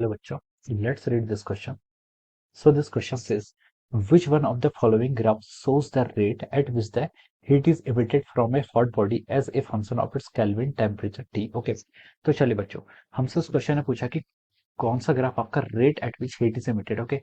Hello बच्चों, let's read this question. So this question says, which one of the following graphs shows the rate at which the heat is emitted from a hot body as a function of its Kelvin temperature T? Okay, तो चलिए बच्चों, हमसे उस question ने पूछा कि कौन सा ग्राफ आपका rate at which heat is emitted. Okay,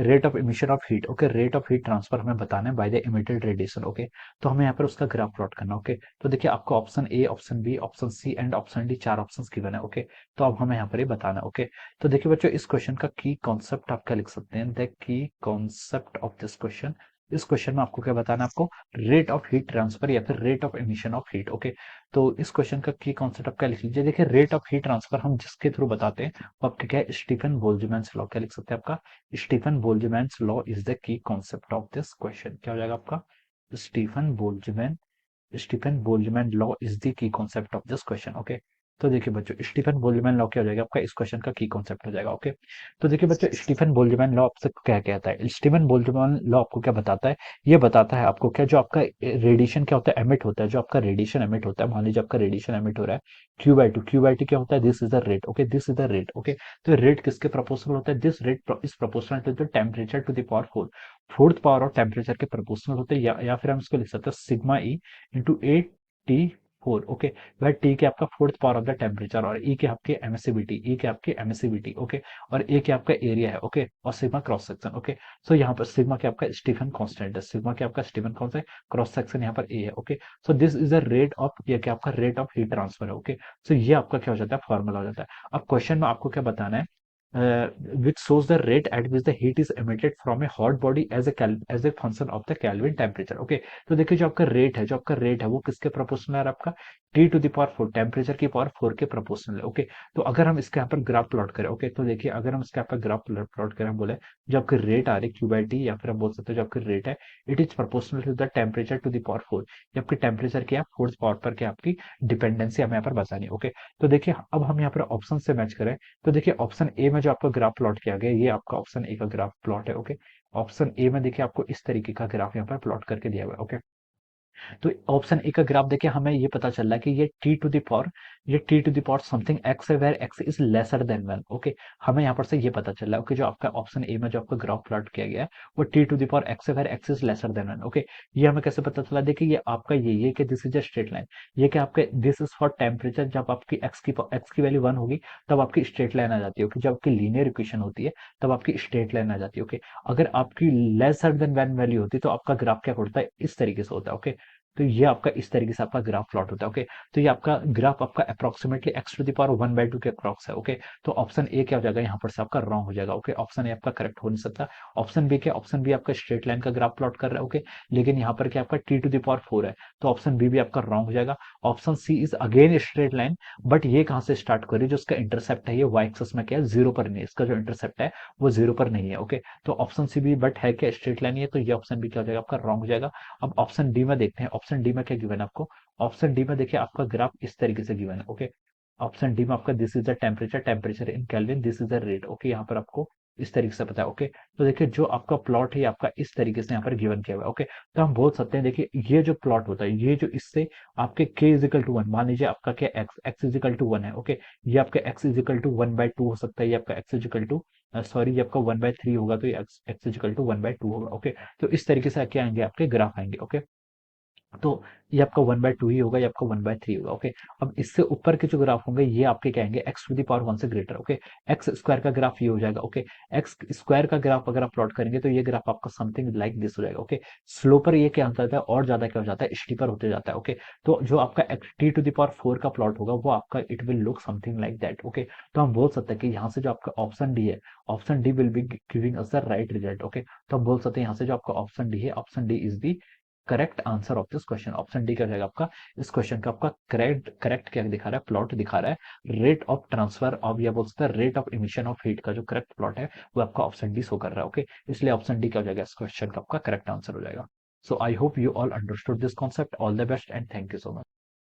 rate of emission of heat. Okay, rate of heat transfer हमें बताना है by the emitted radiation. Okay, तो हमें यहाँ पर उसका ग्राफ प्लॉट करना। ओके, तो देखिए आपको option A, option B, option C and option D, चार ऑप्शंस गिवन है। ओके, तो अब हमें यहाँ पर ये बताना है। ओके, तो देखिए बच्चों, इस क्वेश्चन का की कॉन्सेप्ट आप क्या लिख सकते हैं, the key concept of this question. इस क्वेश्चन में आपको क्या बताना है, आपको रेट ऑफ हीट ट्रांसफर या फिर rate of emission of heat. Okay, तो इस क्वेश्चन का की कॉन्सेप्ट आप क्या लिख लीजिए। देखिए, रेट ऑफ हीट ट्रांसफर हम जिसके थ्रू बताते हैं वो आपका क्या है, स्टीफन बोल्ट्जमैन्स लॉ। क्या लिख सकते हैं, आपका Stefan Boltzmann's law is the key concept of this question. क्या हो जाएगा आपका, Stefan Boltzmann Stefan Boltzmann law is the key concept of this question. Okay, तो देखिए बच्चों, स्टीफन बोल्ट्जमैन लॉ क्या हो जाएगा आपका, इस क्वेश्चन का की कॉन्सेप्ट हो जाएगा। ओके, तो देखिए बच्चों, स्टीफन बोल्ट्जमैन लॉ आपसे क्या कहता है, स्टीफन बोल्ट्जमैन लॉ आपको क्या बताता है, ये बताता है आपको क्या, जो आपका रेडिएशन क्या होता है, एमिट होता है, जो आपका रेडिएशन एमिट होता है, मान लीजिए आपका रेडिएशन एमिट हो रहा है क्यू बाई टी क्या होता है, this is the rate. Okay, this is the rate. Okay, तो रेट किसके प्रोपोर्शनल होता है, this rate is proportional to the temperature to the power four. Fourth power और टेम्परेचर के प्रोपोर्शनल होते हैं, या फिर हम इसको लिख सकते हैं sigma E into A T four. Okay, वह टी के आपका fourth power of the temperature और ई के आपके एमिसिविटी, ई के आपके एमिसिविटी। ओके, और ए के आपका एरिया है। ओके, और सिग्मा क्रॉस सेक्शन। ओके, सो यहाँ पर सिग्मा के आपका स्टीफन कांस्टेंट है, सिग्मा के आपका स्टीफन कौन सा है, क्रॉस सेक्शन यहाँ पर ए है। Okay, so this is the rate of, ये क्या आपका रेट ऑफ हीट ट्रांसफर है। ओके, सो ये आपका क्या हो जाता है, फॉर्मूला हो जाता है। अब क्वेश्चन में आपको क्या बताना है, which shows the rate at which the heat is emitted from a hot body as a function of the Kelvin temperature. Okay, तो देखिए जो आपका रेट है वो किसके प्रोपोर्शनल है, आपका T to the power four, temperature की पावर फोर के प्रोपोर्शनल है। ओके, तो अगर हम इसके यहाँ पर ग्राफ प्लॉट करें, ओके, तो देखिए अगर हम इसके यहाँ पर ग्राफ प्लॉट करें, हम बोले जो आपकी रेट आ रही है क्यू बाई टी, या फिर हम बोल सकते हैं जो आपकी रेट है it is proportional to the temperature to the power four. ये आपकी टेम्परेचर की फोर्थ पावर पर क्या आपकी डिपेंडेंसी हमें यहाँ पर बतानी है। ओके, तो देखिए अब हम यहाँ पर ऑप्शन से मैच करें, तो देखिए ऑप्शन ए में जो आपका ग्राफ प्लॉट किया गया, ये आपका ऑप्शन ए का ग्राफ प्लॉट है। ओके, ऑप्शन ए में देखिए आपको इस तरीके का ग्राफ यहाँ पर प्लॉट करके दिया हुआ है। ओके, तो ऑप्शन ए का ग्राफ देखिए, हमें ये पता चल रहा है कि ये t to the power something x है where x is lesser than one. Okay, हमें यहाँ पर से ये पता चल रहा है कि जो आपका ऑप्शन ए में जो आपका ग्राफ प्लॉट किया गया है वो t to the power x है where x is lesser than one. Okay, ये हमें कैसे पता चला, देखिए ये आपका ये कि this is a straight line, ये कि आपके दिस इज फॉर टेम्परेचर, जब आपकी एक्स की वैल्यू वन होगी तब आपकी स्ट्रेट लाइन आ जाती है। ओके, जब आपकी लीनियर इक्वेशन होती है तब आपकी स्ट्रेट लाइन आ जाती है। ओके, अगर आपकी लेसर देन वन वैल्यू होती है तो आपका ग्राफ क्या होता है, इस तरीके से होता है। ओके, तो ये आपका इस तरीके से आपका ग्राफ प्लॉट होता है। ओके, तो ये आपका ग्राफ आपका approximately X to the power one by two के अप्रॉक्स है। ओके, तो ऑप्शन ए क्या हो जाएगा, यहाँ पर से आपका रॉन्ग हो जाएगा। ओके, ऑप्शन ए आपका करेक्ट हो नहीं सकता। ऑप्शन बी क्या, ऑप्शन बी आपका स्ट्रेट लाइन का ग्राफ प्लॉट कर रहा है। ओके, लेकिन यहाँ पर क्या आपका T to the power four है, तो ऑप्शन बी भी आपका रॉन्ग हो जाएगा। Option C is again straight line, but ये कहाँ से स्टार्ट कर रही है, जो इसका इंटरसेप्ट है ये वाई एक्सिस में क्या है, जीरो पर नहीं है, इसका जो इंटरसेप्ट है वो जीरो पर नहीं है। ओके, तो ऑप्शन सी भी बट है क्या, स्ट्रेट लाइन ही है, तो ये ऑप्शन बी क्या हो जाएगा, आपका रॉन्ग हो जाएगा। अब ऑप्शन डी में देखते हैं, ऑप्शन डी में क्या गिवन है आपको, ऑप्शन डी में देखिए आपका ग्राफ इस तरीके से गिवन है। ओके, ऑप्शन डी में आपका this is the temperature in kelvin, this is the rate. Okay, यहाँ पर आपको इस तरीके से पता है। ओके, तो देखिए जो आपका प्लॉट है आपका इस तरीके से यहाँ पर गिवन किया हुआ है। ओके, तो हम बोल सकते हैं, देखिए ये जो प्लॉट होता है, ये जो इससे आपके के इजिकल टू वन, मान लीजिए आपका क्या एक्स इजिकल टू वन है। ओके, ये आपका X equal to one by two हो सकता है, ये आपका एक्स इजिकल टू सॉरी ये आपका वन बाई थ्री होगा, तो ये X equal to one by two होगा। ओके, तो इस तरीके से क्या आएंगे आपके ग्राफ आएंगे। ओके, तो ये आपका वन बाय टू ही होगा, ये आपका वन बाय थ्री होगा। ओके, अब इससे ऊपर के जो ग्राफ होंगे ये आपके क्या आएंगे, X to the power one से ग्रेटर। ओके, एक्स स्क्वायर का ग्राफ ये हो जाएगा। ओके, एक्स स्क्वायर का ग्राफ अगर आप प्लॉट करेंगे तो ये ग्राफ आपका समथिंग लाइक दिस हो जाएगा। ओके, स्लोपर ये क्या होता है, और ज्यादा क्या हो जाता है, स्टीपर होते जाता है। ओके, तो जो आपका T to the power four का प्लॉट होगा वो आपका it will look something like that. Okay, तो हम बोल सकते हैं कि यहाँ से जो आपका ऑप्शन डी है, option D will be giving us the right result. Okay, तो हम बोल सकते हैं यहाँ से जो आपका ऑप्शन डी है, option D is the correct answer of this question. Option D क्या हो जाएगा आपका, इस क्वेश्चन का आपका करेक्ट करेक्ट क्या दिखा रहा है, प्लॉट दिखा रहा है रेट ऑफ ट्रांसफर ऑफ, या बोल सकते हैं rate of emission of heat का जो करेक्ट प्लॉट है वो आपका ऑप्शन डी शो कर रहा है। ओके, इसलिए ऑप्शन डी क्या हो जाएगा, इस क्वेश्चन का आपका करेक्ट आंसर हो जाएगा। So I hope you all understood this concept, all the best and thank you so much.